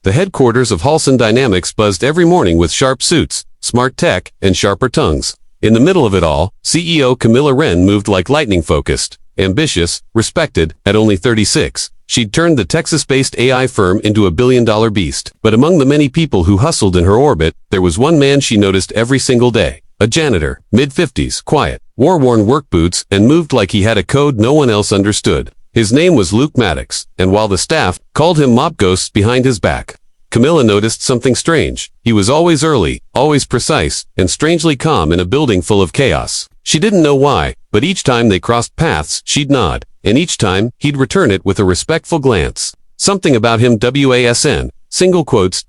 The headquarters of Halcyon Dynamics buzzed every morning with sharp suits, smart tech, and sharper tongues. In the middle of it all, CEO Camilla Wren moved like lightning, focused, ambitious, respected. At only 36, she'd turned the Texas-based AI firm into a billion-dollar beast. But among the many people who hustled in her orbit, there was one man she noticed every single day. A janitor, mid-50s, quiet, wore worn work boots, and moved like he had a code no one else understood. His name was Luke Maddox, and while the staff called him mop ghosts behind his back, Camilla noticed something strange. He was always early, always precise, and strangely calm in a building full of chaos. She didn't know why, but each time they crossed paths, she'd nod, and each time, he'd return it with a respectful glance. Something about him WASN, single quotes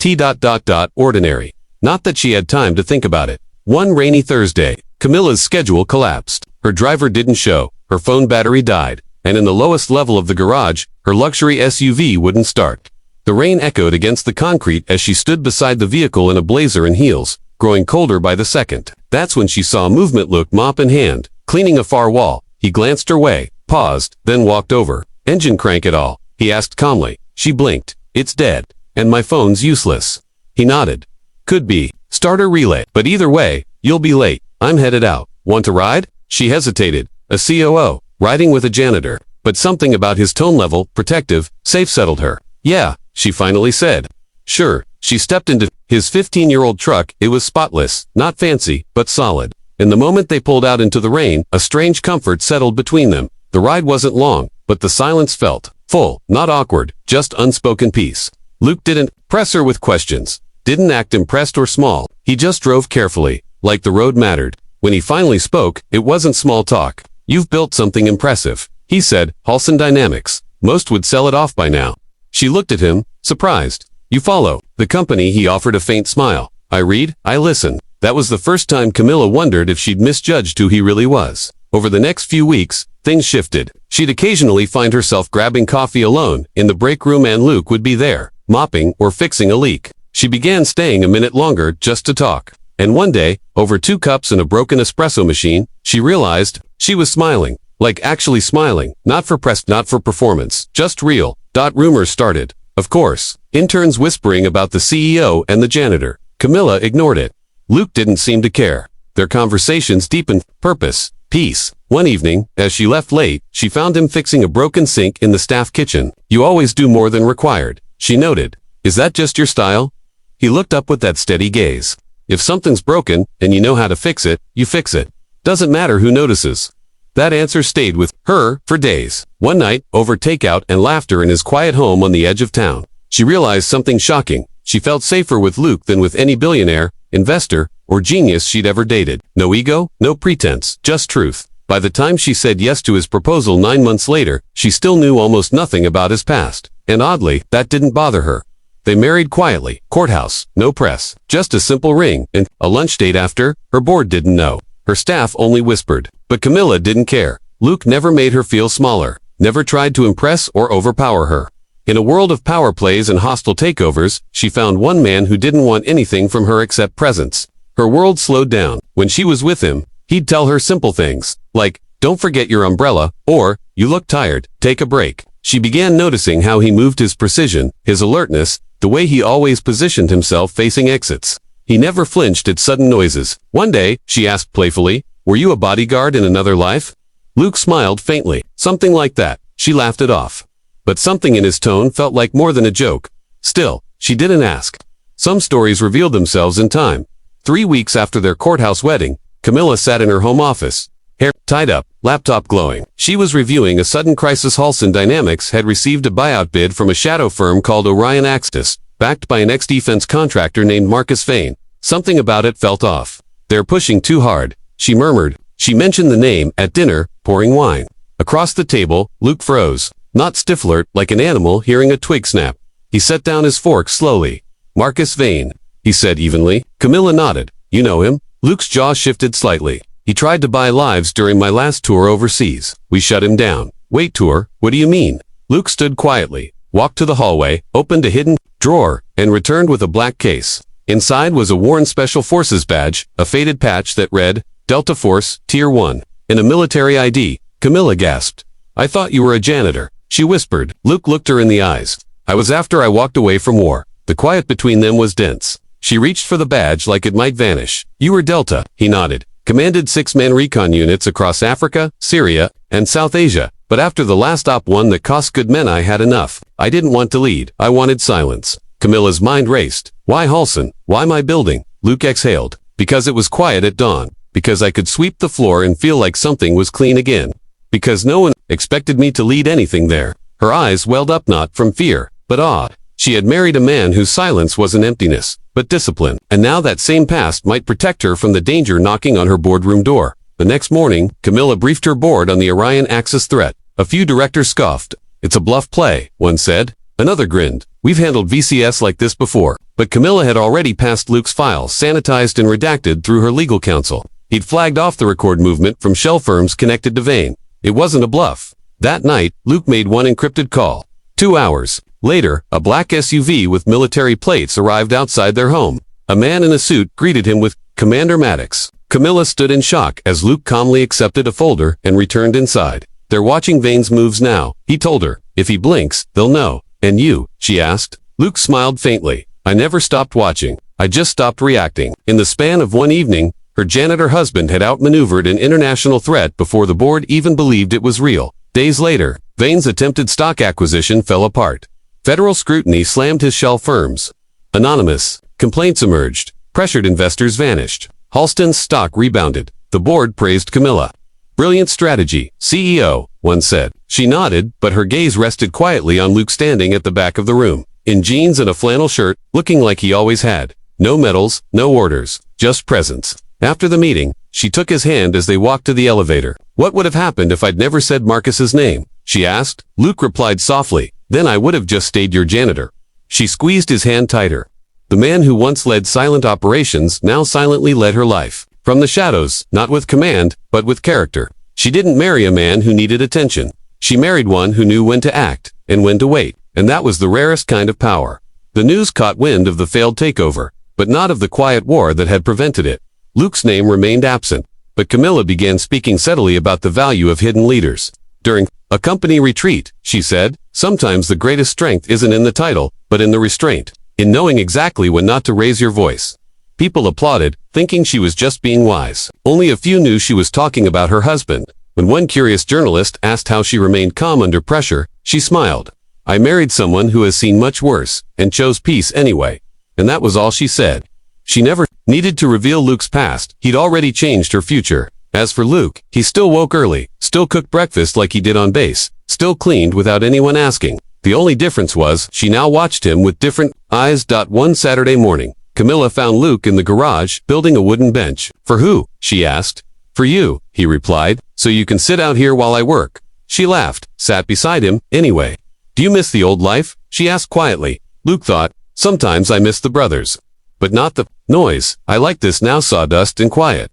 ordinary. Not that she had time to think about it. One rainy Thursday, Camilla's schedule collapsed. Her driver didn't show, her phone battery died, and in the lowest level of the garage, her luxury SUV wouldn't start. The rain echoed against the concrete as she stood beside the vehicle in a blazer and heels, growing colder by the second. That's when she saw movement. Luke, mop in hand, cleaning a far wall. He glanced her way, paused, then walked over. Engine crank at all? He asked calmly. She blinked. It's dead. And my phone's useless. He nodded. Could be. Starter relay. But either way, you'll be late. I'm headed out. Want to ride? She hesitated. A COO, riding with a janitor. But something about his tone level, protective, safe, settled her. Yeah, she finally said. Sure. She stepped into his 15-year-old truck. It was spotless, not fancy, but solid. And the moment they pulled out into the rain, a strange comfort settled between them. The ride wasn't long, but the silence felt full, not awkward, just unspoken peace. Luke didn't press her with questions, didn't act impressed or small. He just drove carefully, like the road mattered. When he finally spoke, it wasn't small talk. You've built something impressive, he said. Halcyon Dynamics. Most would sell it off by now. She looked at him, surprised. You follow the company? He offered a faint smile. I read, I listen. That was the first time Camilla wondered if she'd misjudged who he really was. Over the next few weeks, things shifted. She'd occasionally find herself grabbing coffee alone in the break room, and Luke would be there, mopping or fixing a leak. She began staying a minute longer just to talk. And one day, over 2 cups and a broken espresso machine, she realized she was smiling. Like actually smiling, not for press, not for performance, just real. Rumors started. Of course, interns whispering about the CEO and the janitor. Camilla ignored it. Luke didn't seem to care. Their conversations deepened. Purpose. Peace. One evening, as she left late, she found him fixing a broken sink in the staff kitchen. You always do more than required, she noted. Is that just your style? He looked up with that steady gaze. If something's broken, and you know how to fix it, you fix it. Doesn't matter who notices. That answer stayed with her for days. One night, over takeout and laughter in his quiet home on the edge of town, she realized something shocking. She felt safer with Luke than with any billionaire, investor, or genius she'd ever dated. No ego, no pretense, just truth. By the time she said yes to his proposal 9 months later, she still knew almost nothing about his past. And oddly, that didn't bother her. They married quietly, courthouse, no press, just a simple ring, and a lunch date after. Her board didn't know. Her staff only whispered. But Camilla didn't care. Luke never made her feel smaller, never tried to impress or overpower her. In a world of power plays and hostile takeovers, she found one man who didn't want anything from her except presence. Her world slowed down. When she was with him, he'd tell her simple things, like, don't forget your umbrella, or, you look tired, take a break. She began noticing how he moved, his precision, his alertness, the way he always positioned himself facing exits. He never flinched at sudden noises. One day, she asked playfully, were you a bodyguard in another life? Luke smiled faintly. Something like that. She laughed it off. But something in his tone felt like more than a joke. Still, she didn't ask. Some stories revealed themselves in time. 3 weeks after their courthouse wedding, Camilla sat in her home office, hair tied up, laptop glowing. She was reviewing a sudden crisis. Halcyon Dynamics had received a buyout bid from a shadow firm called Orion Axis, backed by an ex-defense contractor named Marcus Vane. Something about it felt off. They're pushing too hard, she murmured. She mentioned the name at dinner, pouring wine. Across the table, Luke froze, not Stifler, like an animal hearing a twig snap. He set down his fork slowly. Marcus Vane, he said evenly. Camilla nodded. You know him? Luke's jaw shifted slightly. He tried to buy lives during my last tour overseas. We shut him down. Wait, tour? What do you mean? Luke stood quietly, walked to the hallway, opened a hidden drawer, and returned with a black case. Inside was a worn Special Forces badge, a faded patch that read, Delta Force, Tier 1, and a military ID. Camilla gasped. I thought you were a janitor, she whispered. Luke looked her in the eyes. I was after I walked away from war. The quiet between them was dense. She reached for the badge like it might vanish. You were Delta, he nodded. Commanded 6-man recon units across Africa, Syria, and South Asia. But after the last one that cost good men, I had enough. I didn't want to lead. I wanted silence. Camilla's mind raced. Why Halson? Why my building? Luke exhaled. Because it was quiet at dawn. Because I could sweep the floor and feel like something was clean again. Because no one expected me to lead anything there. Her eyes welled up not from fear, but awe. She had married a man whose silence wasn't emptiness, but discipline. And now that same past might protect her from the danger knocking on her boardroom door. The next morning, Camilla briefed her board on the Orion Axis threat. A few directors scoffed. It's a bluff play, one said. Another grinned. We've handled VCS like this before. But Camilla had already passed Luke's files, sanitized and redacted through her legal counsel. He'd flagged off the record movement from shell firms connected to Vane. It wasn't a bluff. That night, Luke made one encrypted call. 2 hours later, a black SUV with military plates arrived outside their home. A man in a suit greeted him with Commander Maddox. Camilla stood in shock as Luke calmly accepted a folder and returned inside. They're watching Vane's moves now, he told her. If he blinks, they'll know. And you? She asked. Luke smiled faintly. I never stopped watching. I just stopped reacting. In the span of one evening, her janitor husband had outmaneuvered an international threat before the board even believed it was real. Days later, Vane's attempted stock acquisition fell apart. Federal scrutiny slammed his shell firms. Anonymous complaints emerged. Pressured investors vanished. Halston's stock rebounded. The board praised Camilla. Brilliant strategy, CEO, one said. She nodded, but her gaze rested quietly on Luke standing at the back of the room, in jeans and a flannel shirt, looking like he always had. No medals, no orders, just presence. After the meeting, she took his hand as they walked to the elevator. What would have happened if I'd never said Marcus's name? She asked. Luke replied softly. Then I would have just stayed your janitor. She squeezed his hand tighter. The man who once led silent operations now silently led her life. From the shadows, not with command, but with character. She didn't marry a man who needed attention. She married one who knew when to act, and when to wait. And that was the rarest kind of power. The news caught wind of the failed takeover, but not of the quiet war that had prevented it. Luke's name remained absent, but Camilla began speaking subtly about the value of hidden leaders. During a company retreat, she said, sometimes the greatest strength isn't in the title, but in the restraint, in knowing exactly when not to raise your voice. People applauded, thinking she was just being wise. Only a few knew she was talking about her husband. When one curious journalist asked how she remained calm under pressure, she smiled. I married someone who has seen much worse, and chose peace anyway. And that was all she said. She never needed to reveal Luke's past. He'd already changed her future. As for Luke, he still woke early, still cooked breakfast like he did on base, still cleaned without anyone asking. The only difference was, she now watched him with different eyes. One Saturday morning, Camilla found Luke in the garage, building a wooden bench. For who? She asked. For you, he replied, so you can sit out here while I work. She laughed, sat beside him, anyway. Do you miss the old life? She asked quietly. Luke thought, sometimes I miss the brothers. But not the noise. I like this now, sawdust and quiet.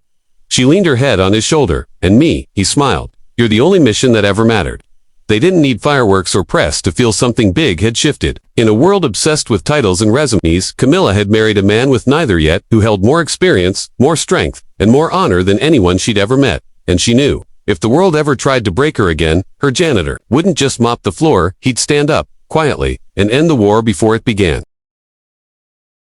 She leaned her head on his shoulder. And me, he smiled. You're the only mission that ever mattered. They didn't need fireworks or press to feel something big had shifted. In a world obsessed with titles and resumes, Camilla had married a man with neither yet, who held more experience, more strength, and more honor than anyone she'd ever met. And she knew, if the world ever tried to break her again, her janitor wouldn't just mop the floor, he'd stand up, quietly, and end the war before it began.